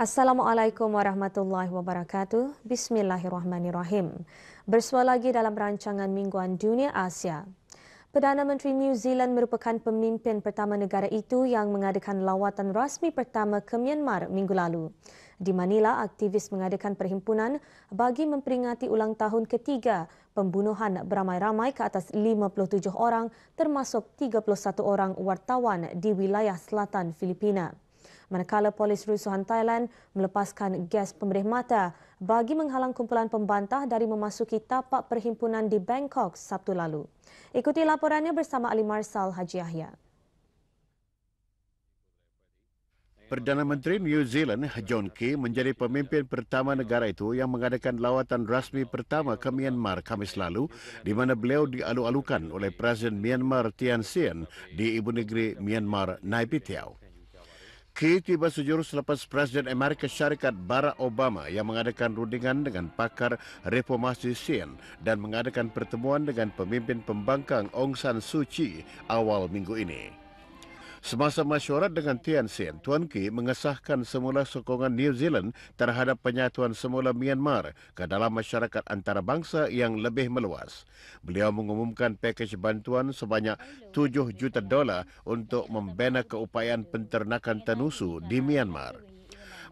Assalamualaikum warahmatullahi wabarakatuh. Bismillahirrahmanirrahim. Bersua lagi dalam rancangan Mingguan Dunia Asia. Perdana Menteri New Zealand merupakan pemimpin pertama negara itu yang mengadakan lawatan rasmi pertama ke Myanmar minggu lalu. Di Manila, aktivis mengadakan perhimpunan bagi memperingati ulang tahun ketiga pembunuhan beramai-ramai ke atas 57 orang termasuk 31 orang wartawan di wilayah selatan Filipina. Manakala polis rusuhan Thailand melepaskan gas pemberih mata bagi menghalang kumpulan pembantah dari memasuki tapak perhimpunan di Bangkok Sabtu lalu. Ikuti laporannya bersama Ali Marsal Haji Yahya. Perdana Menteri New Zealand, John Key, menjadi pemimpin pertama negara itu yang mengadakan lawatan rasmi pertama ke Myanmar Khamis lalu, di mana beliau dialu-alukan oleh Presiden Myanmar Thein Sein di ibu negeri Myanmar, Naypyidaw. Key tiba sejurus selepas Presiden Amerika Syarikat Barack Obama yang mengadakan rundingan dengan pakar reformasi Sein dan mengadakan pertemuan dengan pemimpin pembangkang Aung San Suu Kyi awal minggu ini. Semasa mesyuarat dengan Thein Sein, Tuan Key mengesahkan semula sokongan New Zealand terhadap penyatuan semula Myanmar ke dalam masyarakat antarabangsa yang lebih meluas. Beliau mengumumkan pakej bantuan sebanyak $7 juta untuk membina keupayaan penternakan tenusu di Myanmar.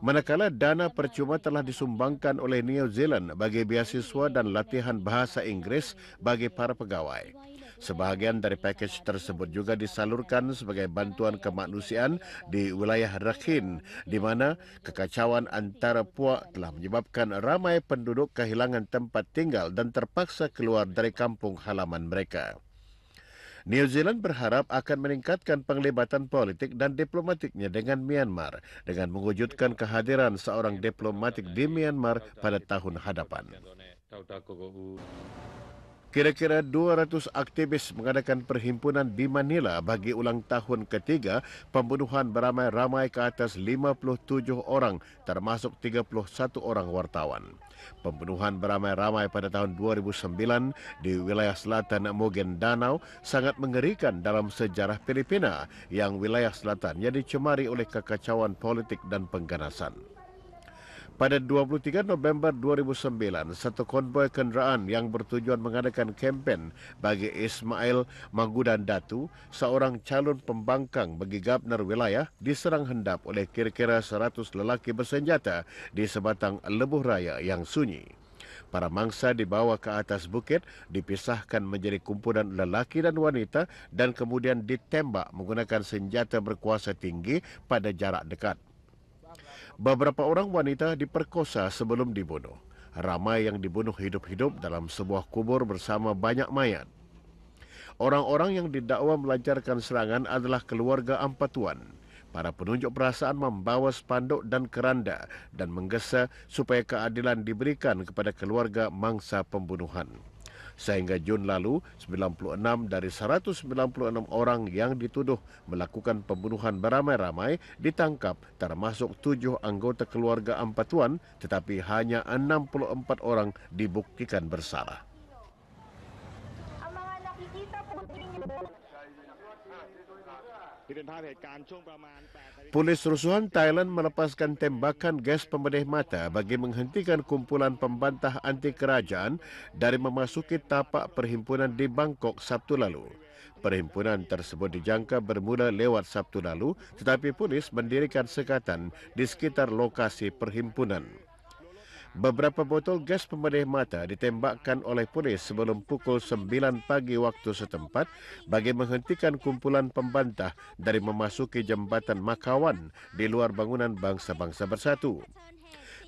Manakala dana percuma telah disumbangkan oleh New Zealand bagi beasiswa dan latihan bahasa Inggeris bagi para pegawai. Sebahagian dari pakej tersebut juga disalurkan sebagai bantuan kemanusiaan di wilayah Rakhine, di mana kekacauan antara puak telah menyebabkan ramai penduduk kehilangan tempat tinggal dan terpaksa keluar dari kampung halaman mereka. New Zealand berharap akan meningkatkan penglibatan politik dan diplomatiknya dengan Myanmar dengan mewujudkan kehadiran seorang diplomatik di Myanmar pada tahun hadapan. Kira-kira 200 aktivis mengadakan perhimpunan di Manila bagi ulang tahun ketiga pembunuhan beramai-ramai ke atas 57 orang termasuk 31 orang wartawan. Pembunuhan beramai-ramai pada tahun 2009 di wilayah selatan Maguindanao sangat mengerikan dalam sejarah Filipina yang wilayah selatannya dicemari oleh kekacauan politik dan pengganasan. Pada 23 November 2009, satu konvoi kenderaan yang bertujuan mengadakan kempen bagi Ismail Manggudan Datu, seorang calon pembangkang bagi Gubernur wilayah, diserang hendap oleh kira-kira 100 lelaki bersenjata di sebatang lebuh raya yang sunyi. Para mangsa dibawa ke atas bukit, dipisahkan menjadi kumpulan lelaki dan wanita dan kemudian ditembak menggunakan senjata berkuasa tinggi pada jarak dekat. Beberapa orang wanita diperkosa sebelum dibunuh. Ramai yang dibunuh hidup-hidup dalam sebuah kubur bersama banyak mayat. Orang-orang yang didakwa melancarkan serangan adalah keluarga ampatuan. Para penunjuk perasaan membawa spanduk dan keranda dan menggesa supaya keadilan diberikan kepada keluarga mangsa pembunuhan. Sehingga Jun lalu, 96 dari 196 orang yang dituduh melakukan pembunuhan beramai-ramai ditangkap termasuk 7 anggota keluarga ampatuan tetapi hanya 64 orang dibuktikan bersalah. Polis rusuhan Thailand melepaskan tembakan gas pemedih mata bagi menghentikan kumpulan pembantah anti kerajaan dari memasuki tapak perhimpunan di Bangkok Sabtu lalu. Perhimpunan tersebut dijangka bermula lewat Sabtu lalu, tetapi polis mendirikan sekatan di sekitar lokasi perhimpunan. Beberapa botol gas pemedih mata ditembakkan oleh polis sebelum pukul 9 pagi waktu setempat bagi menghentikan kumpulan pembantah dari memasuki jambatan Makawan di luar bangunan Bangsa-Bangsa Bersatu.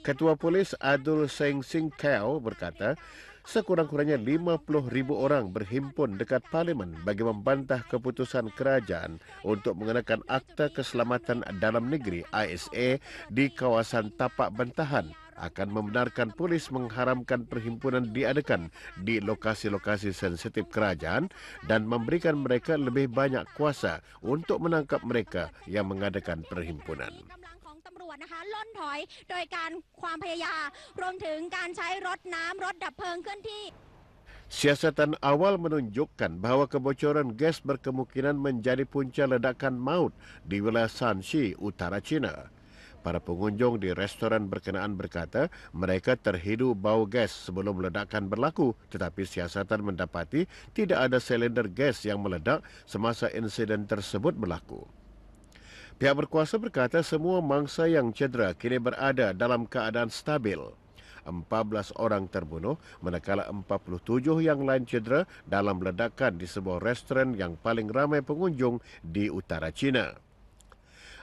Ketua Polis Adul Seng Sing Kau berkata, sekurang-kurangnya 50,000 orang berhimpun dekat Parlimen bagi membantah keputusan kerajaan untuk mengenakan Akta Keselamatan Dalam Negeri ISA di kawasan tapak bantahan akan membenarkan polis mengharamkan perhimpunan diadakan di lokasi-lokasi sensitif kerajaan dan memberikan mereka lebih banyak kuasa untuk menangkap mereka yang mengadakan perhimpunan. Siasatan awal menunjukkan bahawa kebocoran gas berkemungkinan menjadi punca ledakan maut di wilayah Shanxi, utara China. Para pengunjung di restoran berkenaan berkata mereka terhidu bau gas sebelum ledakan berlaku, tetapi siasatan mendapati tidak ada silinder gas yang meledak semasa insiden tersebut berlaku. Pihak berkuasa berkata semua mangsa yang cedera kini berada dalam keadaan stabil. 14 orang terbunuh, manakala 47 yang lain cedera dalam ledakan di sebuah restoran yang paling ramai pengunjung di utara China.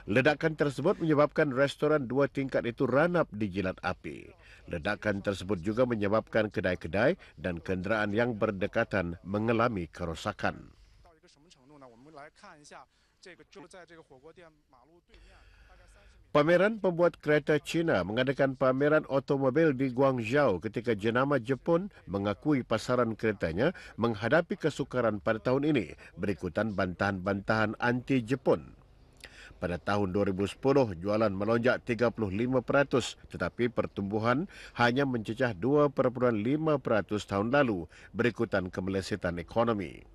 Ledakan tersebut menyebabkan restoran 2 tingkat itu ranap dijilat api. Ledakan tersebut juga menyebabkan kedai-kedai dan kenderaan yang berdekatan mengalami kerosakan. Pameran pembuat kereta China mengadakan pameran otomobil di Guangzhou ketika jenama Jepun mengakui pasaran keretanya menghadapi kesukaran pada tahun ini berikutan bantahan-bantahan anti-Jepun. Pada tahun 2010, jualan melonjak 35%, tetapi pertumbuhan hanya mencecah 2,5% tahun lalu berikutan kemelesetan ekonomi.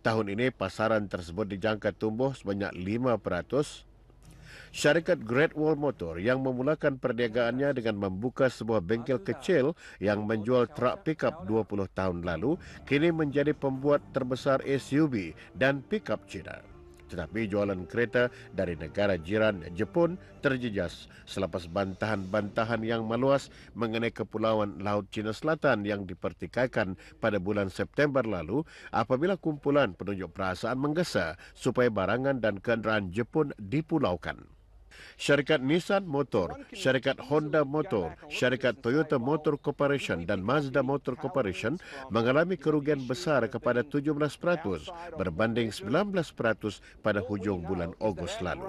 Tahun ini, pasaran tersebut dijangka tumbuh sebanyak 5%. Syarikat Great Wall Motor yang memulakan perniagaannya dengan membuka sebuah bengkel kecil yang menjual truk pickup 20 tahun lalu, kini menjadi pembuat terbesar SUV dan pickup China. Tetapi jualan kereta dari negara jiran Jepun terjejas selepas bantahan-bantahan yang meluas mengenai kepulauan Laut Cina Selatan yang dipertikaikan pada bulan September lalu apabila kumpulan penunjuk perasaan menggesa supaya barangan dan kenderaan Jepun dipulaukan. Syarikat Nissan Motor, syarikat Honda Motor, syarikat Toyota Motor Corporation dan Mazda Motor Corporation mengalami kerugian besar kepada 17% berbanding 19% pada hujung bulan Ogos lalu.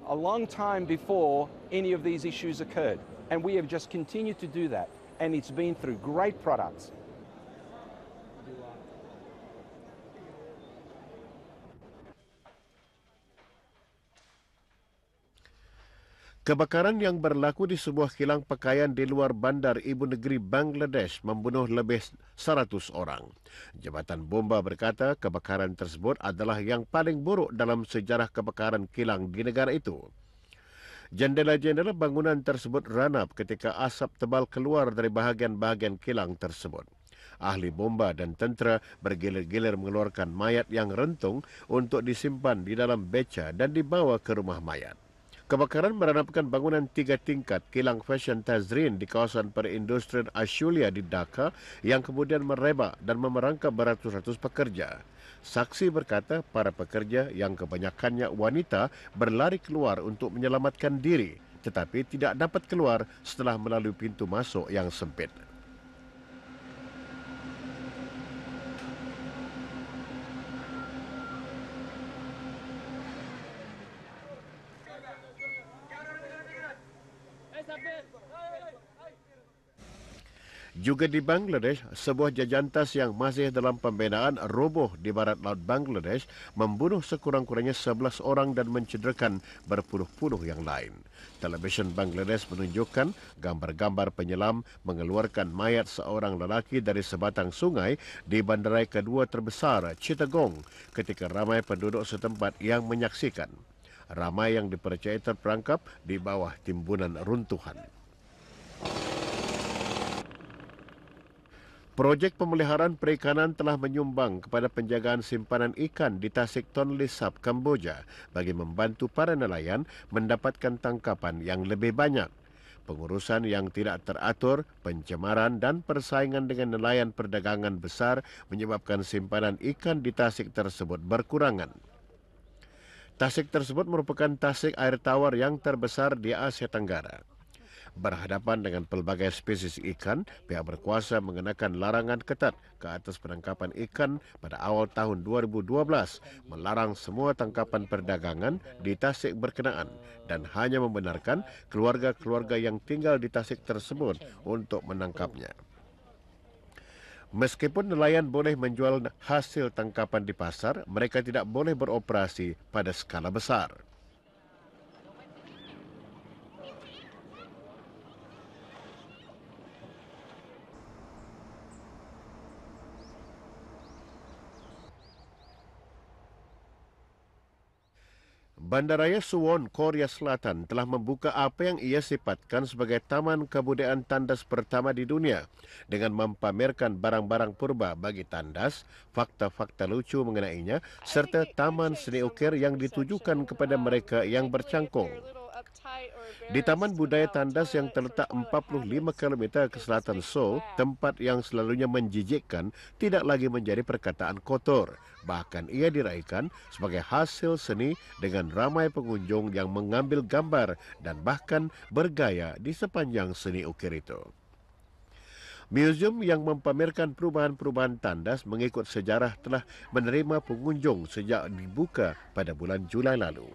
A long time before any of these issues occurred, and we have just continued to do that, and it's been through great products. Kebakaran yang berlaku di sebuah kilang pakaian di luar bandar ibu negeri Bangladesh membunuh lebih 100 orang. Jabatan Bomba berkata kebakaran tersebut adalah yang paling buruk dalam sejarah kebakaran kilang di negara itu. Jendela-jendela bangunan tersebut ranap ketika asap tebal keluar dari bahagian-bahagian kilang tersebut. Ahli bomba dan tentera bergilir-gilir mengeluarkan mayat yang rentung untuk disimpan di dalam beca dan dibawa ke rumah mayat. Kebakaran meranapkan bangunan 3 tingkat kilang fashion Tazrin di kawasan perindustrian Ashulia di Dhaka yang kemudian merebak dan memerangkap beratus-ratus pekerja. Saksi berkata para pekerja yang kebanyakannya wanita berlari keluar untuk menyelamatkan diri tetapi tidak dapat keluar setelah melalui pintu masuk yang sempit. Juga di Bangladesh, sebuah jajantas yang masih dalam pembinaan roboh di barat laut Bangladesh membunuh sekurang-kurangnya 11 orang dan mencederakan berpuluh-puluh yang lain. Televisyen Bangladesh menunjukkan gambar-gambar penyelam mengeluarkan mayat seorang lelaki dari sebatang sungai di bandarai kedua terbesar, Chittagong, ketika ramai penduduk setempat yang menyaksikan. Ramai yang dipercayai terperangkap di bawah timbunan runtuhan. Projek pemeliharaan perikanan telah menyumbang kepada penjagaan simpanan ikan di Tasik Tonle Sap, Kamboja bagi membantu para nelayan mendapatkan tangkapan yang lebih banyak. Pengurusan yang tidak teratur, pencemaran dan persaingan dengan nelayan perdagangan besar menyebabkan simpanan ikan di tasik tersebut berkurangan. Tasik tersebut merupakan tasik air tawar yang terbesar di Asia Tenggara. Berhadapan dengan pelbagai spesies ikan, pihak berkuasa mengenakan larangan ketat ke atas penangkapan ikan pada awal tahun 2012, melarang semua tangkapan perdagangan di tasik berkenaan dan hanya membenarkan keluarga-keluarga yang tinggal di tasik tersebut untuk menangkapnya. Meskipun nelayan boleh menjual hasil tangkapan di pasar, mereka tidak boleh beroperasi pada skala besar. Bandaraya Suwon, Korea Selatan telah membuka apa yang ia sifatkan sebagai taman kebudayaan tandas pertama di dunia dengan mempamerkan barang-barang purba bagi tandas, fakta-fakta lucu mengenainya serta taman seni ukir yang ditujukan kepada mereka yang bercangkung. Di Taman Budaya Tandas yang terletak 45 km ke selatan Seoul, tempat yang selalunya menjijikkan tidak lagi menjadi perkataan kotor. Bahkan ia diraihkan sebagai hasil seni dengan ramai pengunjung yang mengambil gambar dan bahkan bergaya di sepanjang seni ukir itu. Museum yang mempamerkan perubahan-perubahan tandas mengikut sejarah telah menerima pengunjung sejak dibuka pada bulan Julai lalu.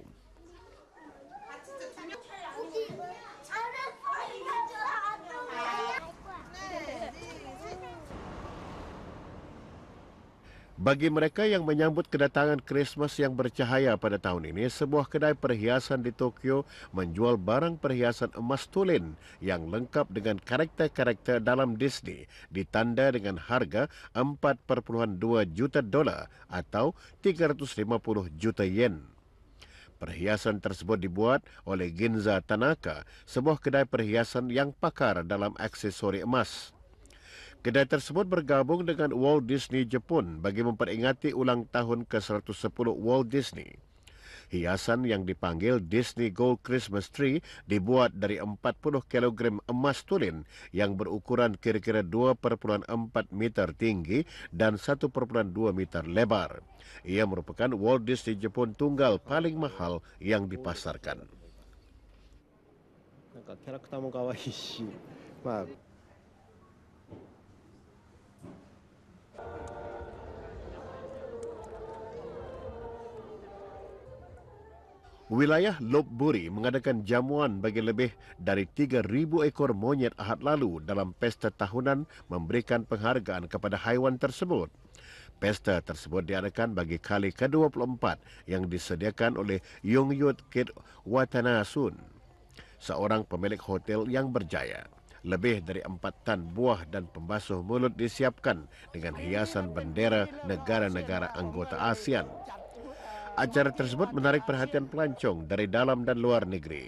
Bagi mereka yang menyambut kedatangan Krismas yang bercahaya pada tahun ini, sebuah kedai perhiasan di Tokyo menjual barang perhiasan emas tulen yang lengkap dengan karakter-karakter dalam Disney ditanda dengan harga $4.2 juta atau 350 juta yen. Perhiasan tersebut dibuat oleh Ginza Tanaka, sebuah kedai perhiasan yang pakar dalam aksesori emas. Kedai tersebut bergabung dengan Walt Disney Jepun bagi memperingati ulang tahun ke-110 Walt Disney. Hiasan yang dipanggil Disney Gold Christmas Tree dibuat dari 40 kg emas tulen yang berukuran kira-kira 2,4 meter tinggi dan 1,2 meter lebar. Ia merupakan Walt Disney Jepun tunggal paling mahal yang dipasarkan. Karakter mo kawaii shi. Wilayah Lopburi mengadakan jamuan bagi lebih dari 3,000 ekor monyet Ahad lalu dalam pesta tahunan memberikan penghargaan kepada haiwan tersebut. Pesta tersebut diadakan bagi kali ke-24 yang disediakan oleh Yongyut Kit Watanasun, seorang pemilik hotel yang berjaya. Lebih dari 4 tan buah dan pembasuh mulut disiapkan dengan hiasan bendera negara-negara anggota ASEAN. Acara tersebut menarik perhatian pelancong dari dalam dan luar negeri.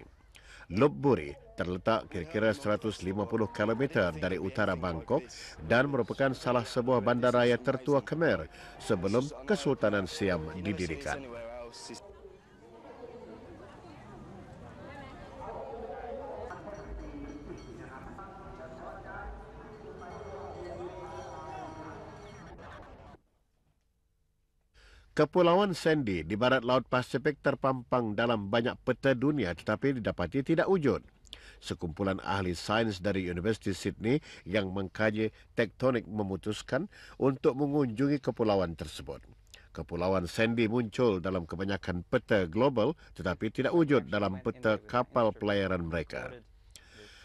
Lopburi terletak kira-kira 150 km dari utara Bangkok dan merupakan salah sebuah bandaraya tertua Khmer sebelum Kesultanan Siam didirikan. Kepulauan Sandy di barat Laut Pasifik terpampang dalam banyak peta dunia tetapi didapati tidak wujud. Sekumpulan ahli sains dari Universiti Sydney yang mengkaji tektonik memutuskan untuk mengunjungi kepulauan tersebut. Kepulauan Sandy muncul dalam kebanyakan peta global tetapi tidak wujud dalam peta kapal pelayaran mereka.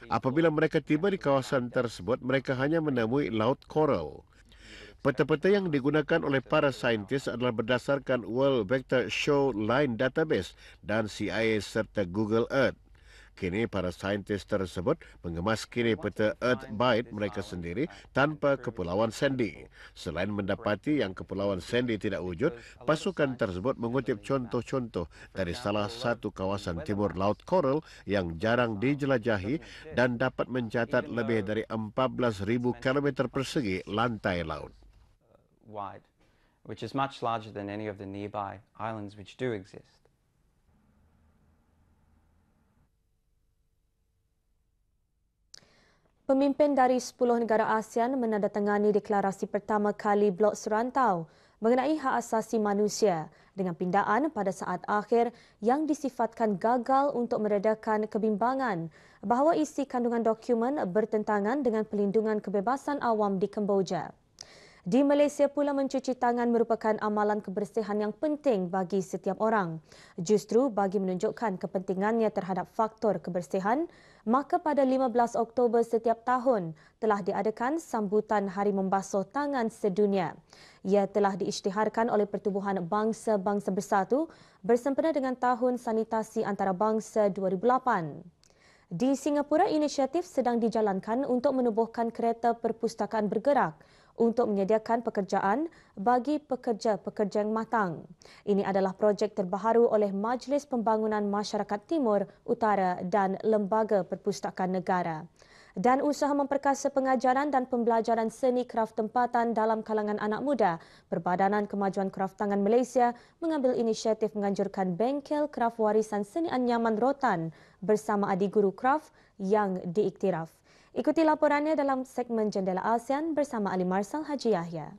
Apabila mereka tiba di kawasan tersebut, mereka hanya menemui laut koral. Peta-peta yang digunakan oleh para saintis adalah berdasarkan World Vector Shoreline Database dan CIA serta Google Earth. Kini para saintis tersebut mengemas kini peta Earthbite mereka sendiri tanpa Kepulauan Sandy. Selain mendapati yang Kepulauan Sandy tidak wujud, pasukan tersebut mengutip contoh-contoh dari salah satu kawasan timur Laut Coral yang jarang dijelajahi dan dapat mencatat lebih dari 14,000 km persegi lantai laut. Wide, which is much larger than any of the nearby islands which do exist. Pemimpin dari 10 negara ASEAN menandatangani deklarasi pertama kali blok serantau mengenai hak asasi manusia dengan pindaan pada saat akhir yang disifatkan gagal untuk meredakan kebimbangan bahawa isi kandungan dokumen bertentangan dengan pelindungan kebebasan awam di Kemboja. Di Malaysia pula mencuci tangan merupakan amalan kebersihan yang penting bagi setiap orang. Justru bagi menunjukkan kepentingannya terhadap faktor kebersihan, maka pada 15 Oktober setiap tahun telah diadakan sambutan Hari Membasuh Tangan Sedunia. Ia telah diisytiharkan oleh Pertubuhan Bangsa-Bangsa Bersatu bersempena dengan Tahun Sanitasi Antarabangsa 2008. Di Singapura, inisiatif sedang dijalankan untuk menubuhkan kereta perpustakaan bergerak untuk menyediakan pekerjaan bagi pekerja-pekerja yang matang. Ini adalah projek terbaharu oleh Majlis Pembangunan Masyarakat Timur Utara dan Lembaga Perpustakaan Negara. Dan usaha memperkasa pengajaran dan pembelajaran seni kraf tempatan dalam kalangan anak muda, Perbadanan Kemajuan Kraf Tangan Malaysia mengambil inisiatif menganjurkan bengkel kraf warisan seni anyaman rotan bersama adik guru kraf yang diiktiraf. Ikuti laporannya dalam segmen Jendela ASEAN bersama Ali Marsal Haji Yahya.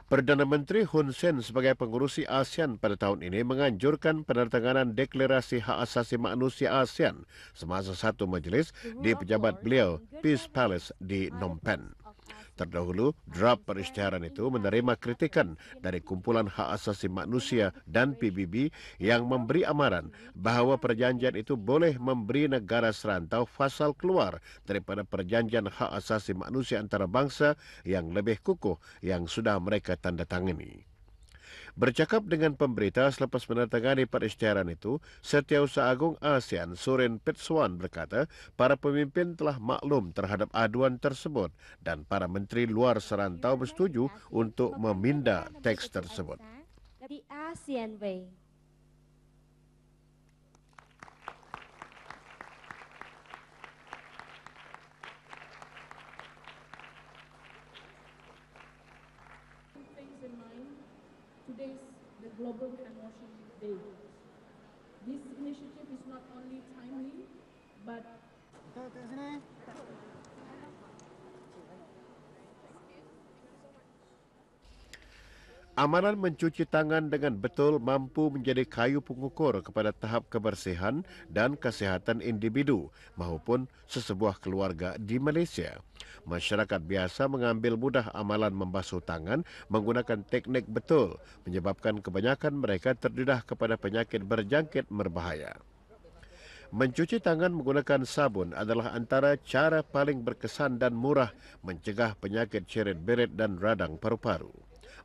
Perdana Menteri Hun Sen sebagai pengurusi ASEAN pada tahun ini menganjurkan penandatanganan Deklarasi Hak Asasi Manusia ASEAN semasa satu majlis di pejabat beliau Peace Palace di Phnom Penh. Terdahulu, draft perisytiharan itu menerima kritikan dari Kumpulan Hak Asasi Manusia dan PBB yang memberi amaran bahawa perjanjian itu boleh memberi negara serantau fasal keluar daripada perjanjian hak asasi manusia antarabangsa yang lebih kukuh yang sudah mereka tandatangani. Bercakap dengan pemberita selepas menandatangani perisytiharan itu, Setiausaha Agung ASEAN Soren Petsuan berkata para pemimpin telah maklum terhadap aduan tersebut dan para menteri luar serantau bersetuju untuk meminda teks tersebut. The ASEAN way. Today's the Global Handwashing Day. This initiative is not only timely, but amalan mencuci tangan dengan betul mampu menjadi kayu pengukur kepada tahap kebersihan dan kesihatan individu maupun sesebuah keluarga di Malaysia. Masyarakat biasa mengambil mudah amalan membasuh tangan menggunakan teknik betul, menyebabkan kebanyakan mereka terdedah kepada penyakit berjangkit berbahaya. Mencuci tangan menggunakan sabun adalah antara cara paling berkesan dan murah mencegah penyakit ceret-beret dan radang paru-paru.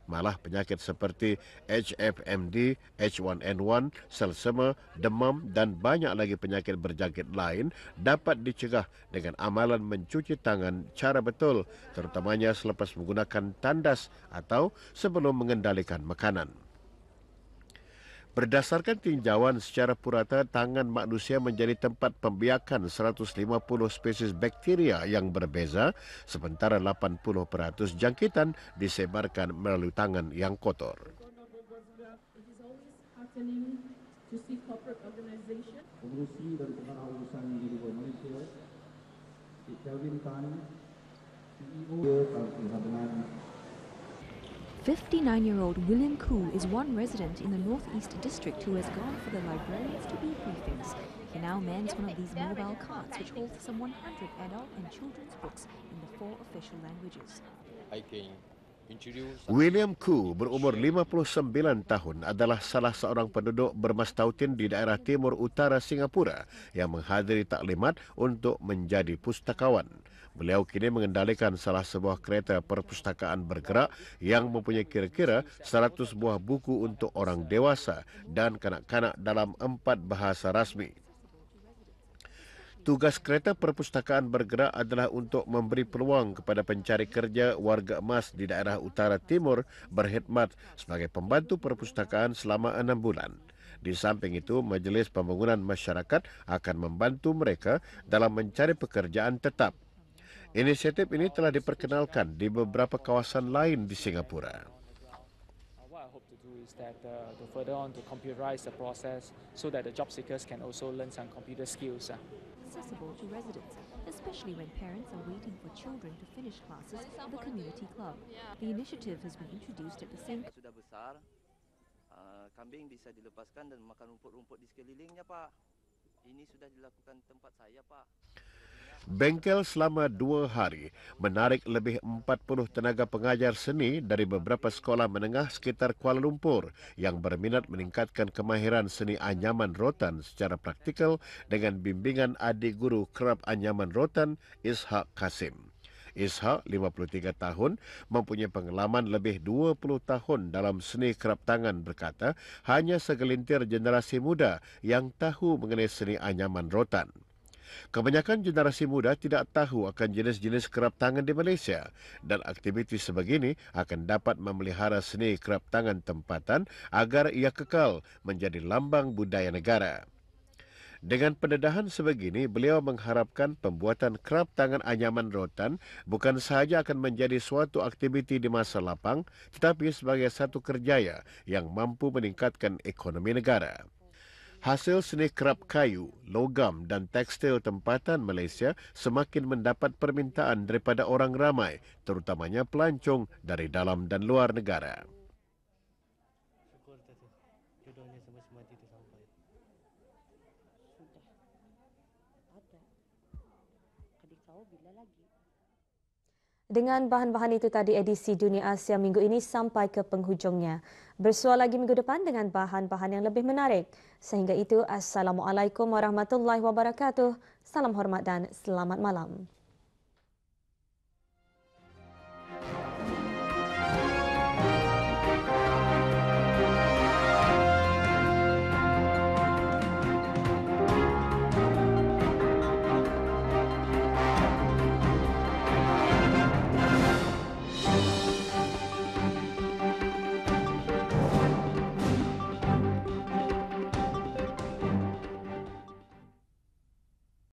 Malah penyakit seperti HFMD, H1N1, selsema, demam dan banyak lagi penyakit berjangkit lain dapat dicegah dengan amalan mencuci tangan cara betul, terutamanya selepas menggunakan tandas atau sebelum mengendalikan makanan. Berdasarkan tinjauan secara purata, tangan manusia menjadi tempat pembiakan 150 spesies bakteria yang berbeza, sementara 80% jangkitan disebarkan melalui tangan yang kotor. Pengurusi dan pengarah urusan di luar Malaysia, Cik Kelvin Tan, CEO Perhubungan. 59-year-old William Koo is one resident in the Northeast District who has gone for the librarians to be briefings. He now mans one of these mobile carts which holds some 100 adult and children's books in the 4 official languages. William Koo berumur 59 tahun adalah salah seorang penduduk bermastautin di daerah timur utara Singapura yang menghadiri taklimat untuk menjadi pustakawan. Beliau kini mengendalikan salah sebuah kereta perpustakaan bergerak yang mempunyai kira-kira 100 buah buku untuk orang dewasa dan kanak-kanak dalam 4 bahasa rasmi. Tugas kereta perpustakaan bergerak adalah untuk memberi peluang kepada pencari kerja warga emas di daerah utara timur berkhidmat sebagai pembantu perpustakaan selama 6 bulan. Di samping itu, Majlis Pembangunan Masyarakat akan membantu mereka dalam mencari pekerjaan tetap. Inisiatif ini telah diperkenalkan di beberapa kawasan lain di Singapura. What I hope to do is that to further on to computerize the process so that the job seekers can also learn some computer skills. Accessible to residents, especially when parents are waiting for children to finish classes at the community club. The initiative has been introduced at the same. Sudah besar, kambing bisa dilepaskan dan makan rumput-rumput di sekelilingnya, Pak. Ini sudah dilakukan tempat saya, Pak. Bengkel selama 2 hari menarik lebih 40 tenaga pengajar seni dari beberapa sekolah menengah sekitar Kuala Lumpur yang berminat meningkatkan kemahiran seni anyaman rotan secara praktikal dengan bimbingan adik guru kerap anyaman rotan Ishak Kasim. Ishak, 53 tahun, mempunyai pengalaman lebih 20 tahun dalam seni kerap tangan berkata hanya segelintir generasi muda yang tahu mengenai seni anyaman rotan. Kebanyakan generasi muda tidak tahu akan jenis-jenis kerap tangan di Malaysia dan aktiviti sebegini akan dapat memelihara seni kerap tangan tempatan agar ia kekal menjadi lambang budaya negara. Dengan pendedahan sebegini, beliau mengharapkan pembuatan kerap tangan anyaman rotan bukan sahaja akan menjadi suatu aktiviti di masa lapang tetapi sebagai satu kerjaya yang mampu meningkatkan ekonomi negara. Hasil seni kerap kayu, logam dan tekstil tempatan Malaysia semakin mendapat permintaan daripada orang ramai, terutamanya pelancong dari dalam dan luar negara. Dengan bahan-bahan itu tadi edisi Dunia Asia minggu ini sampai ke penghujungnya. Bersua lagi minggu depan dengan bahan-bahan yang lebih menarik. Sehingga itu, Assalamualaikum warahmatullahi wabarakatuh. Salam hormat dan selamat malam.